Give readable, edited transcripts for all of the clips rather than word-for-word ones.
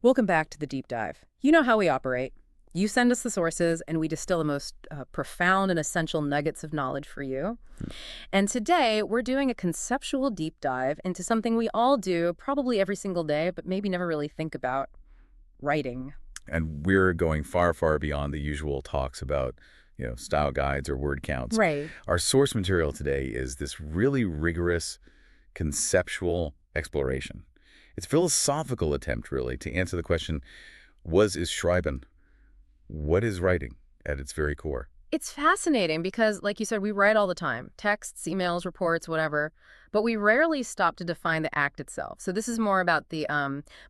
Welcome back to the deep dive. You know how we operate. You send us the sources, and we distill the most profound and essential nuggets of knowledge for you. And today, we're doing a conceptual deep dive into something we all do probably every single day, but maybe never really think about: writing. And we're going far, far beyond the usual talks about, style guides or word counts. Right. Our source material today is this really rigorous conceptual exploration. It's a philosophical attempt, really, to answer the question, was is Schreiben? What is writing at its very core? It's fascinating because, like you said, we write all the time: texts, emails, reports, whatever. But we rarely stop to define the act itself. So this is more about the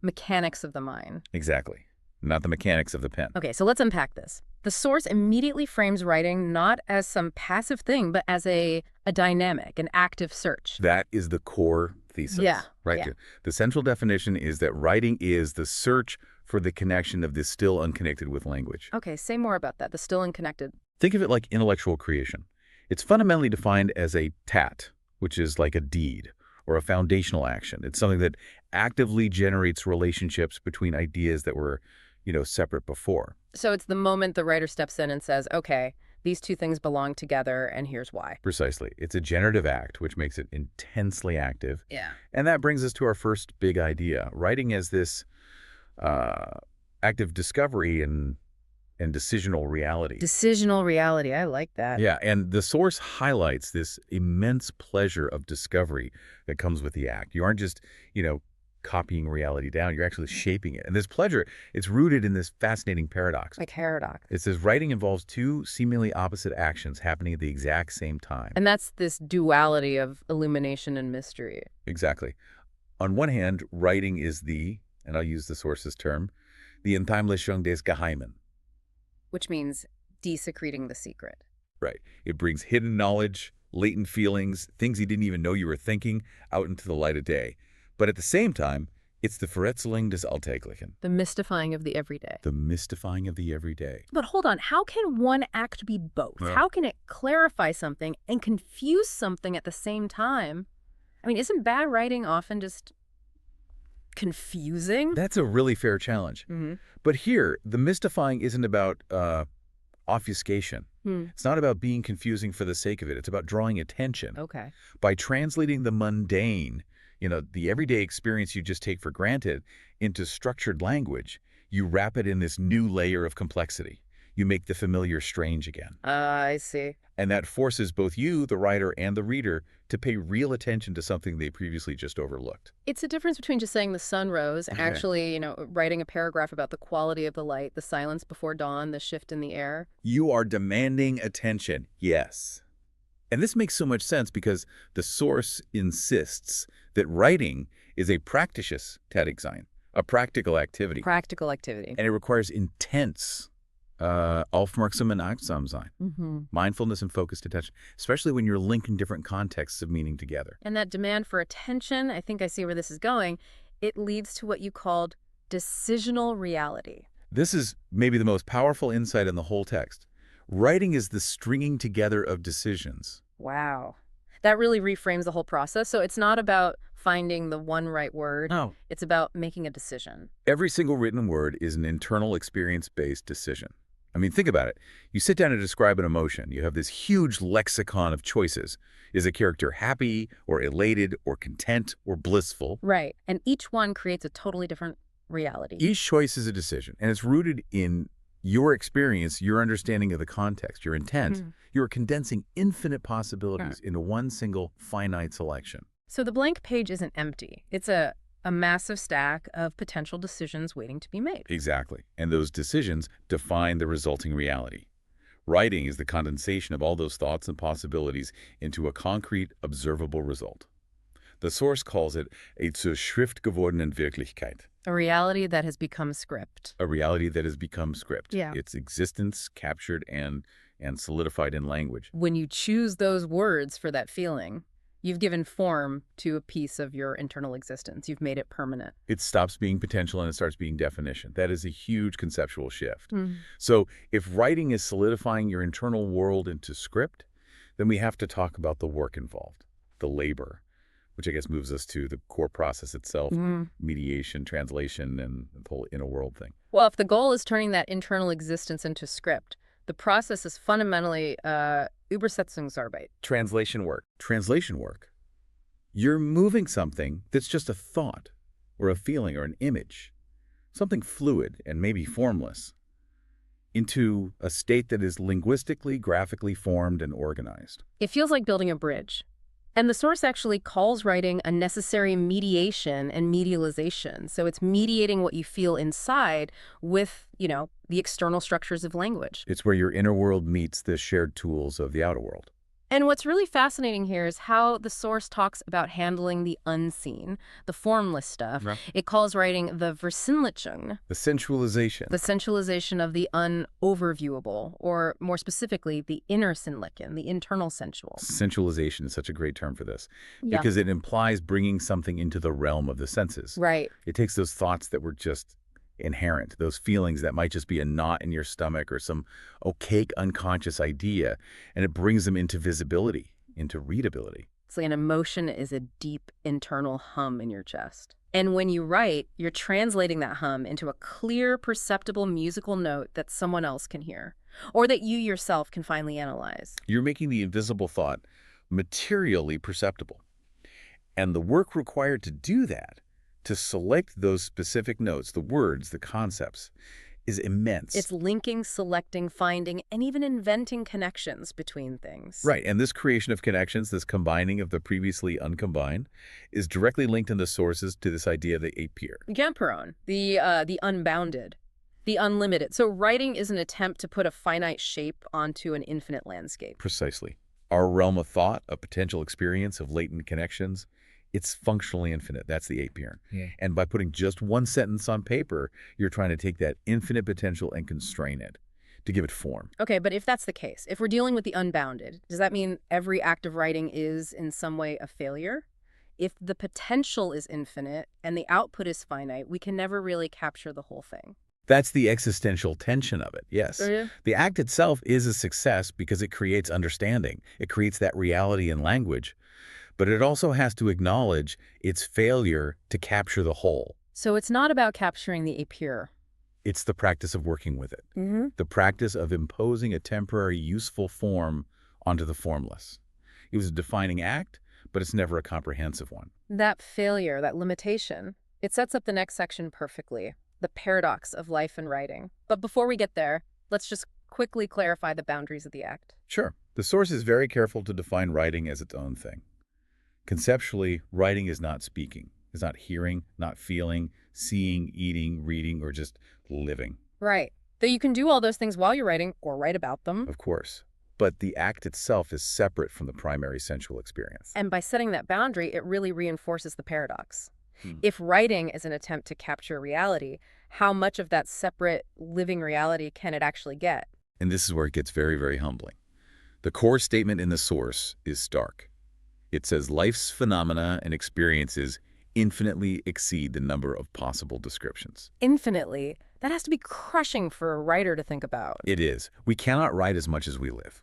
mechanics of the mind. Exactly. Not the mechanics of the pen. Okay, so let's unpack this. The source immediately frames writing not as some passive thing, but as a dynamic, an active search. That is the core thesis. Yeah, Right. yeah. The central definition is that writing is the search for the connection of the still unconnected with language. Okay, say more about that, the still unconnected. Think of it like intellectual creation. It's fundamentally defined as a tat, which is like a deed or a foundational action. It's something that actively generates relationships between ideas that were, separate before. So it's the moment the writer steps in and says, okay, these two things belong together, and here's why. Precisely. It's a generative act, which makes it intensely active. Yeah. And that brings us to our first big idea. Writing as this active discovery and decisional reality. Decisional reality, I like that. Yeah, and the source highlights this immense pleasure of discovery that comes with the act. You aren't just, copying reality down, you're actually shaping it. And this pleasure, it's rooted in this fascinating paradox. Like paradox. It says writing involves two seemingly opposite actions happening at the exact same time. And that's this duality of illumination and mystery. Exactly. On one hand, writing is and I'll use the source's term, the Entheimlichung des Geheimen. Which means desecreting the secret. Right. It brings hidden knowledge, latent feelings, things you didn't even know you were thinking out into the light of day. But at the same time, it's the Verrätselung des Alltäglichen. The mystifying of the everyday. The mystifying of the everyday. But hold on, how can one act be both? Yeah. How can it clarify something and confuse something at the same time? I mean, isn't bad writing often just confusing? That's a really fair challenge. Mm-hmm. But here, the mystifying isn't about obfuscation. It's not about being confusing for the sake of it. It's about drawing attention. Okay. By translating the mundane, the everyday experience you just take for granted, into structured language, you wrap it in this new layer of complexity. You make the familiar strange again. I see. And that forces both you, the writer, and the reader to pay real attention to something they previously just overlooked. It's a difference between just saying the sun rose and actually, writing a paragraph about the quality of the light, the silence before dawn, the shift in the air. You are demanding attention, yes. And this makes so much sense because the source insists that writing is a praktisches Tätigsein, a practical activity. Practical activity. And it requires intense aufmerksam und achtsam sein, mindfulness and focused attention, especially when you're linking different contexts of meaning together. And that demand for attention, I think I see where this is going, it leads to what you called decisional reality. This is maybe the most powerful insight in the whole text. Writing is the stringing together of decisions. Wow. That really reframes the whole process. So it's not about finding the one right word. No. It's about making a decision. Every single written word is an internal experience-based decision. I mean, think about it. You sit down to describe an emotion. You have this huge lexicon of choices. Is a character happy or elated or content or blissful? Right. And each one creates a totally different reality. Each choice is a decision, and it's rooted in your experience, your understanding of the context, your intent. You're condensing infinite possibilities into one single finite selection. So the blank page isn't empty. It's a massive stack of potential decisions waiting to be made. Exactly. And those decisions define the resulting reality. Writing is the condensation of all those thoughts and possibilities into a concrete, observable result. The source calls it a zur Schrift gewordenen Wirklichkeit. A reality that has become script. A reality that has become script. Yeah. Its existence captured and solidified in language. When you choose those words for that feeling, you've given form to a piece of your internal existence. You've made it permanent. It stops being potential and it starts being definition. That is a huge conceptual shift. So if writing is solidifying your internal world into script, then we have to talk about the work involved, the labor, which I guess moves us to the core process itself, Mhm. mediation, translation, and the whole inner world thing. Well, if the goal is turning that internal existence into script, the process is fundamentally Übersetzungsarbeit. Translation work. Translation work. You're moving something that's just a thought or a feeling or an image, something fluid and maybe formless, into a state that is linguistically, graphically formed and organized. It feels like building a bridge. And the source actually calls writing a necessary mediation and medialization. So it's mediating what you feel inside with, the external structures of language. It's where your inner world meets the shared tools of the outer world. And what's really fascinating here is how the source talks about handling the unseen, the formless stuff. Right. It calls writing the Versinnlichung, The sensualization. the sensualization of the unoverviewable, or more specifically, the inner Sinnlichen, the internal sensual. Sensualization is such a great term for this Yeah. because it implies bringing something into the realm of the senses. Right. It takes those thoughts that were just inherent, those feelings that might just be a knot in your stomach or some opaque unconscious idea, and it brings them into visibility, into readability. It's like an emotion is a deep internal hum in your chest. And when you write, you're translating that hum into a clear, perceptible musical note that someone else can hear, or that you yourself can finally analyze. You're making the invisible thought materially perceptible. And the work required to do that, to select those specific notes, the words, the concepts, is immense. It's linking, selecting, finding, and even inventing connections between things. Right, and this creation of connections, this combining of the previously uncombined, is directly linked in the sources to this idea of the apir. Gamperon, the unbounded, the unlimited. So writing is an attempt to put a finite shape onto an infinite landscape. Precisely. Our realm of thought, a potential experience of latent connections, it's functionally infinite. That's the apir. Yeah. And by putting just one sentence on paper, you're trying to take that infinite potential and constrain it, to give it form. Okay, but if that's the case, if we're dealing with the unbounded, does that mean every act of writing is in some way a failure? If the potential is infinite and the output is finite, we can never really capture the whole thing. That's the existential tension of it, yes. Yeah. The act itself is a success because it creates understanding. It creates that reality in language. But it also has to acknowledge its failure to capture the whole. So it's not about capturing the apir. It's the practice of working with it. Mm-hmm. The practice of imposing a temporary, useful form onto the formless. It was a defining act, but it's never a comprehensive one. That failure, that limitation, it sets up the next section perfectly, the paradox of life and writing. But before we get there, let's just quickly clarify the boundaries of the act. Sure. The source is very careful to define writing as its own thing. Conceptually, writing is not speaking, is not hearing, not feeling, seeing, eating, reading, or just living. Right. Though you can do all those things while you're writing or write about them. Of course. But the act itself is separate from the primary sensual experience. And by setting that boundary, it really reinforces the paradox. Hmm. If writing is an attempt to capture reality, how much of that separate living reality can it actually get? And this is where it gets very, very humbling. The core statement in the source is stark. It says life's phenomena and experiences infinitely exceed the number of possible descriptions. Infinitely. That has to be crushing for a writer to think about. It is. We cannot write as much as we live.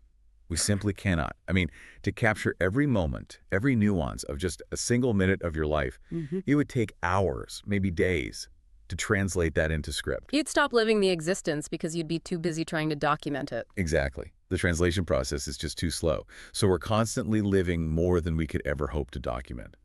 We simply cannot. I mean, to capture every moment, every nuance of just a single minute of your life, it would take hours, maybe days, to translate that into script. You'd stop living the existence because you'd be too busy trying to document it. Exactly. The translation process is just too slow. So we're constantly living more than we could ever hope to document.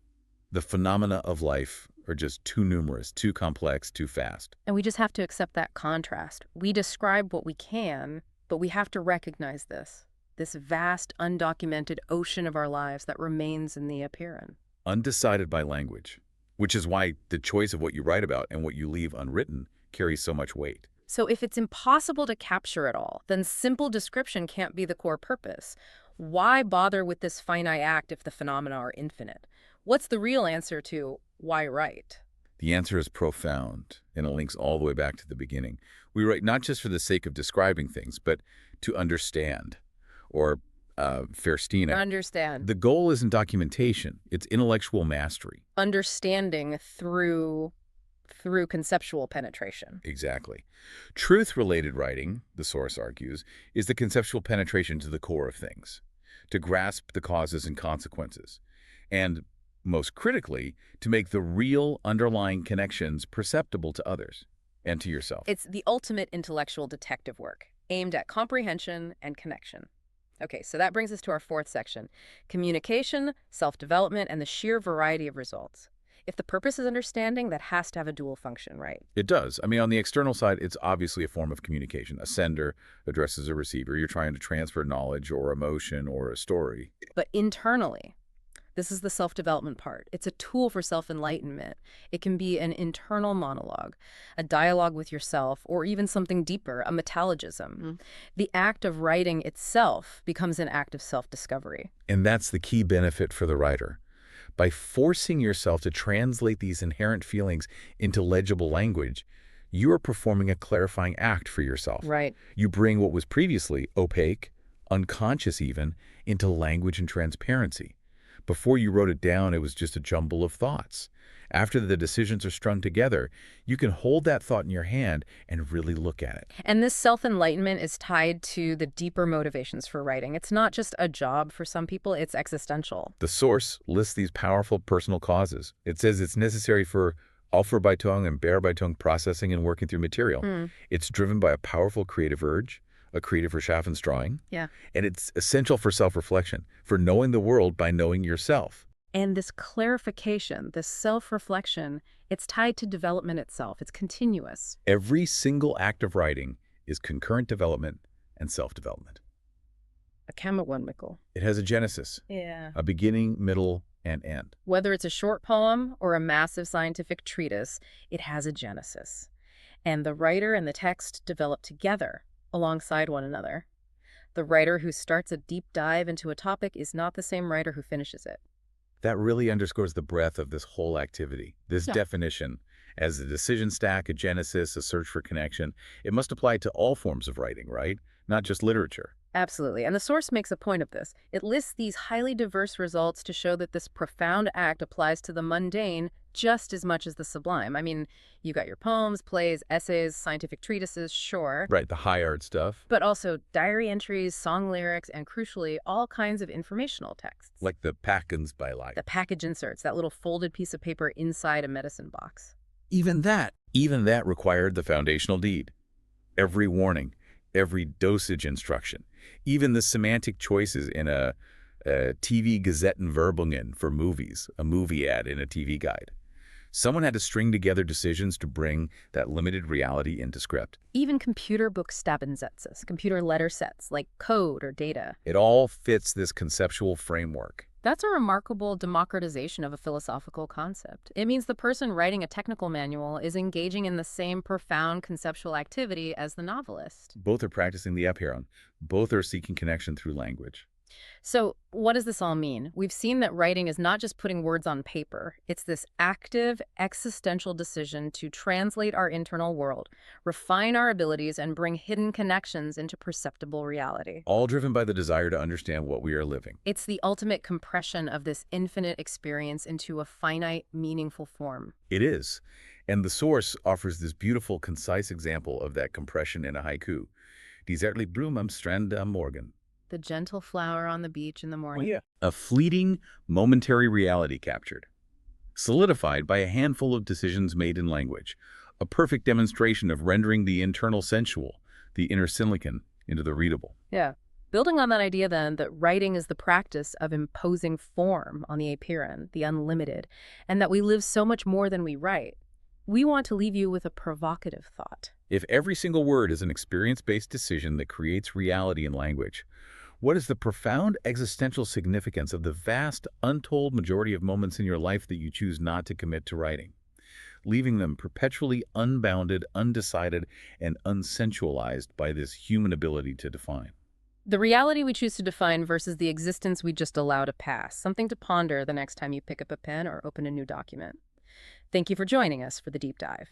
The phenomena of life are just too numerous, too complex, too fast. And we just have to accept that contrast. We describe what we can, but we have to recognize this vast, undocumented ocean of our lives that remains in the appearance. Undecided by language, which is why the choice of what you write about and what you leave unwritten carries so much weight. So if it's impossible to capture it all, then simple description can't be the core purpose. Why bother with this finite act if the phenomena are infinite? What's the real answer to why write? The answer is profound, and it links all the way back to the beginning. We write not just for the sake of describing things, but to understand, or Ferstina. Understand. The goal isn't documentation, it's intellectual mastery. Understanding through conceptual penetration. Exactly. Truth-related writing, the source argues, is the conceptual penetration to the core of things, to grasp the causes and consequences. And most critically, to make the real underlying connections perceptible to others and to yourself. It's the ultimate intellectual detective work, aimed at comprehension and connection. Okay, so that brings us to our fourth section: communication, self-development, and the sheer variety of results. If the purpose is understanding, that has to have a dual function, right? It does. I mean, on the external side, it's obviously a form of communication. A sender addresses a receiver. You're trying to transfer knowledge or emotion or a story. But internally, this is the self-development part. It's a tool for self-enlightenment. It can be an internal monologue, a dialogue with yourself, or even something deeper, a metalogism. The act of writing itself becomes an act of self-discovery. And that's the key benefit for the writer. By forcing yourself to translate these inherent feelings into legible language, you are performing a clarifying act for yourself. Right. You bring what was previously opaque, unconscious even, into language and transparency. Before you wrote it down, it was just a jumble of thoughts. After the decisions are strung together, you can hold that thought in your hand and really look at it. And this self-enlightenment is tied to the deeper motivations for writing. It's not just a job for some people, it's existential. The source lists these powerful personal causes. It says it's necessary for Aufarbeitung and Bearbeitung processing and working through material. It's driven by a powerful creative urge, a creative Schaffensdrawing. Yeah. And it's essential for self-reflection, for knowing the world by knowing yourself. And this clarification, this self-reflection, it's tied to development itself. It's continuous. Every single act of writing is concurrent development and self-development. A Mikkel. It has a genesis, Yeah. a beginning, middle, and end. Whether it's a short poem or a massive scientific treatise, it has a genesis. And the writer and the text develop together, alongside one another. The writer who starts a deep dive into a topic is not the same writer who finishes it. That really underscores the breadth of this whole activity. This definition, as a decision stack, a genesis, a search for connection, it must apply to all forms of writing, right? Not just literature. Absolutely. And the source makes a point of this. It lists these highly diverse results to show that this profound act applies to the mundane just as much as the sublime. I mean, you got your poems, plays, essays, scientific treatises, sure. Right, the high art stuff. But also diary entries, song lyrics, and crucially, all kinds of informational texts. Like the Packensbeilag. The package inserts, that little folded piece of paper inside a medicine box. Even that required the foundational deed. Every warning, every dosage instruction, even the semantic choices in a TV Gazettenwerbungen for movies, a movie ad in a TV guide. Someone had to string together decisions to bring that limited reality into script. Even computer Buchstabensätze, computer letter sets like code or data. It all fits this conceptual framework. That's a remarkable democratization of a philosophical concept. It means the person writing a technical manual is engaging in the same profound conceptual activity as the novelist. Both are practicing the Abhören. Both are seeking connection through language. So what does this all mean? We've seen that writing is not just putting words on paper. It's this active, existential decision to translate our internal world, refine our abilities, and bring hidden connections into perceptible reality. All driven by the desire to understand what we are living. It's the ultimate compression of this infinite experience into a finite, meaningful form. It is. And the source offers this beautiful, concise example of that compression in a haiku. Die zärtliche Blume am Strand am Morgen. The gentle flower on the beach in the morning. Oh, yeah. A fleeting, momentary reality captured. Solidified by a handful of decisions made in language. A perfect demonstration of rendering the internal sensual, the inner silicon, into the readable. Yeah. Building on that idea, then, that writing is the practice of imposing form on the apeiron, the unlimited, and that we live so much more than we write, we want to leave you with a provocative thought. If every single word is an experience-based decision that creates reality in language, what is the profound existential significance of the vast, untold majority of moments in your life that you choose not to commit to writing, leaving them perpetually unbounded, undecided, and unsensualized by this human ability to define? The reality we choose to define versus the existence we just allow to pass, something to ponder the next time you pick up a pen or open a new document. Thank you for joining us for the deep dive.